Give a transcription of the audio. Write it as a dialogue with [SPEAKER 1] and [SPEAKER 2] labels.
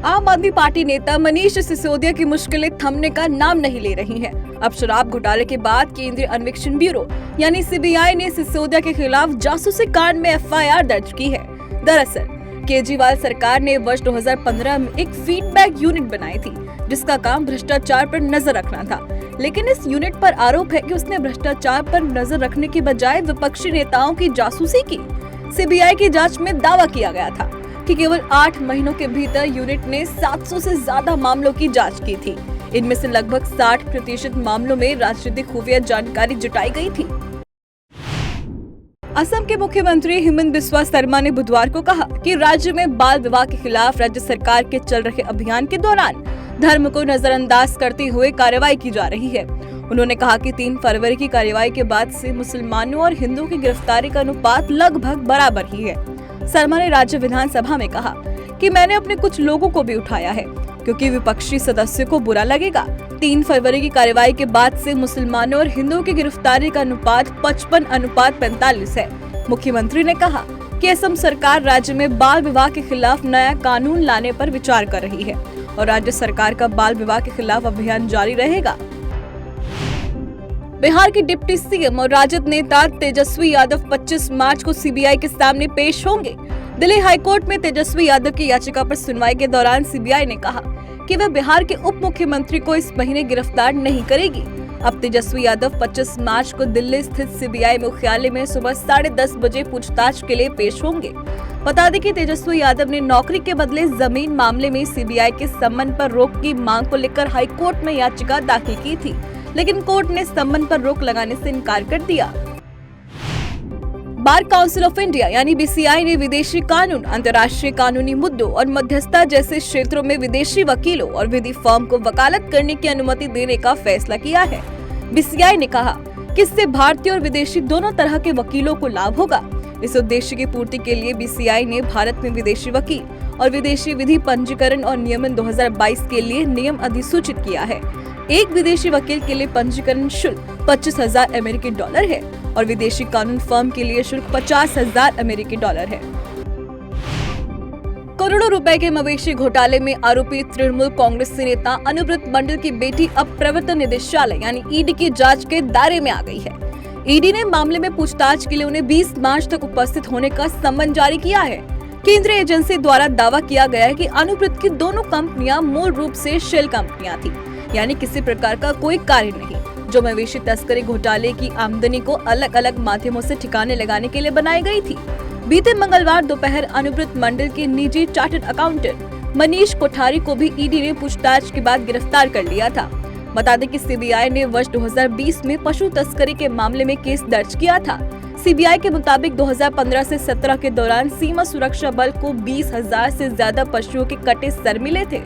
[SPEAKER 1] आम आदमी पार्टी नेता मनीष सिसोदिया की मुश्किलें थमने का नाम नहीं ले रही हैं। अब शराब घोटाले के बाद केंद्रीय अन्वेषण ब्यूरो यानी सीबीआई ने सिसोदिया के खिलाफ जासूसी कांड में एफआईआर दर्ज की है। दरअसल केजरीवाल सरकार ने वर्ष 2015 में एक फीडबैक यूनिट बनाई थी जिसका काम भ्रष्टाचार पर नजर रखना था, लेकिन इस यूनिट पर आरोप है कि उसने भ्रष्टाचार पर नजर रखने के बजाय विपक्षी नेताओं की जासूसी की। सीबीआई की जांच में दावा किया गया था कि केवल 8 महीनों के भीतर यूनिट ने 700 से ज्यादा मामलों की जांच की थी। इनमें से लगभग 60% मामलों में राजनीतिक खुफिया जानकारी जुटाई गई थी। असम के मुख्यमंत्री हिमंत बिस्वा शर्मा ने बुधवार को कहा कि राज्य में बाल विवाह के खिलाफ राज्य सरकार के चल रहे अभियान के दौरान धर्म को नजरअंदाज करते हुए कार्रवाई की जा रही है। उन्होंने कहा कि 3 फरवरी की कार्रवाई के बाद से मुसलमानों और हिंदुओं की गिरफ्तारी का अनुपात लगभग बराबर ही है। शर्मा ने राज्य विधानसभा में कहा कि मैंने अपने कुछ लोगों को भी उठाया है क्योंकि विपक्षी सदस्यों को बुरा लगेगा। 3 फरवरी की कार्रवाई के बाद से मुसलमानों और हिंदुओं की गिरफ्तारी का अनुपात 55:45 है। मुख्यमंत्री ने कहा कि असम सरकार राज्य में बाल विवाह के खिलाफ नया कानून लाने पर विचार कर रही है और राज्य सरकार का बाल विवाह के खिलाफ अभियान जारी रहेगा। बिहार के डिप्टी सीएम और राजद नेता तेजस्वी यादव 25 मार्च को सीबीआई के सामने पेश होंगे। दिल्ली हाईकोर्ट में तेजस्वी यादव की याचिका पर सुनवाई के दौरान सीबीआई ने कहा कि वह बिहार के उप मुख्यमंत्री को इस महीने गिरफ्तार नहीं करेगी। अब तेजस्वी यादव 25 मार्च को दिल्ली स्थित सीबीआई मुख्यालय में सुबह 10:30 बजे पूछताछ के लिए पेश होंगे। बता दें कि तेजस्वी यादव ने नौकरी के बदले जमीन मामले में सीबीआई के समन पर रोक की मांग को लेकर हाईकोर्ट में याचिका दाखिल की थी, लेकिन कोर्ट ने समन पर रोक लगाने से इनकार कर दिया। बार काउंसिल ऑफ इंडिया यानी बीसीआई ने विदेशी कानून, अंतर्राष्ट्रीय कानूनी मुद्दों और मध्यस्थता जैसे क्षेत्रों में विदेशी वकीलों और विधि फर्म को वकालत करने की अनुमति देने का फैसला किया है। बीसीआई ने कहा कि इससे भारतीय और विदेशी दोनों तरह के वकीलों को लाभ होगा। इस उद्देश्य की पूर्ति के लिए बीसीआई ने भारत में विदेशी वकील और विदेशी विधि पंजीकरण और नियमन 2022 के लिए नियम अधिसूचित किया है। एक विदेशी वकील के लिए पंजीकरण शुल्क 25,000 अमेरिकी डॉलर है और विदेशी कानून फर्म के लिए शुल्क 50,000 अमेरिकी डॉलर है। करोड़ों रुपए के मवेशी घोटाले में आरोपी तृणमूल कांग्रेस नेता अनुब्रत मंडल की बेटी अब प्रवर्तन निदेशालय यानी ईडी की जांच के दायरे में आ गई है। ईडी ने मामले में पूछताछ के लिए उन्हें 20 मार्च तक उपस्थित होने का सम्मन जारी किया है। केंद्रीय एजेंसी द्वारा दावा किया गया है कि अनुब्रत की दोनों कंपनियां मूल रूप से शेल कंपनियां थी, यानी किसी प्रकार का कोई कार्य नहीं, जो मवेशी तस्करी घोटाले की आमदनी को अलग अलग माध्यमों से ठिकाने लगाने के लिए बनाई गई थी। बीते मंगलवार दोपहर अनुब्रत मंडल के निजी चार्टर्ड अकाउंटेंट मनीष कोठारी को भी ईडी ने पूछताछ के बाद गिरफ्तार कर लिया था। बता दें कि सीबीआई ने वर्ष 2020 में पशु तस्करी के मामले में केस दर्ज किया था। सीबीआई के मुताबिक 2015 से 17 के दौरान सीमा सुरक्षा बल को 20,000 से ज्यादा पशुओं के कटे सर मिले थे।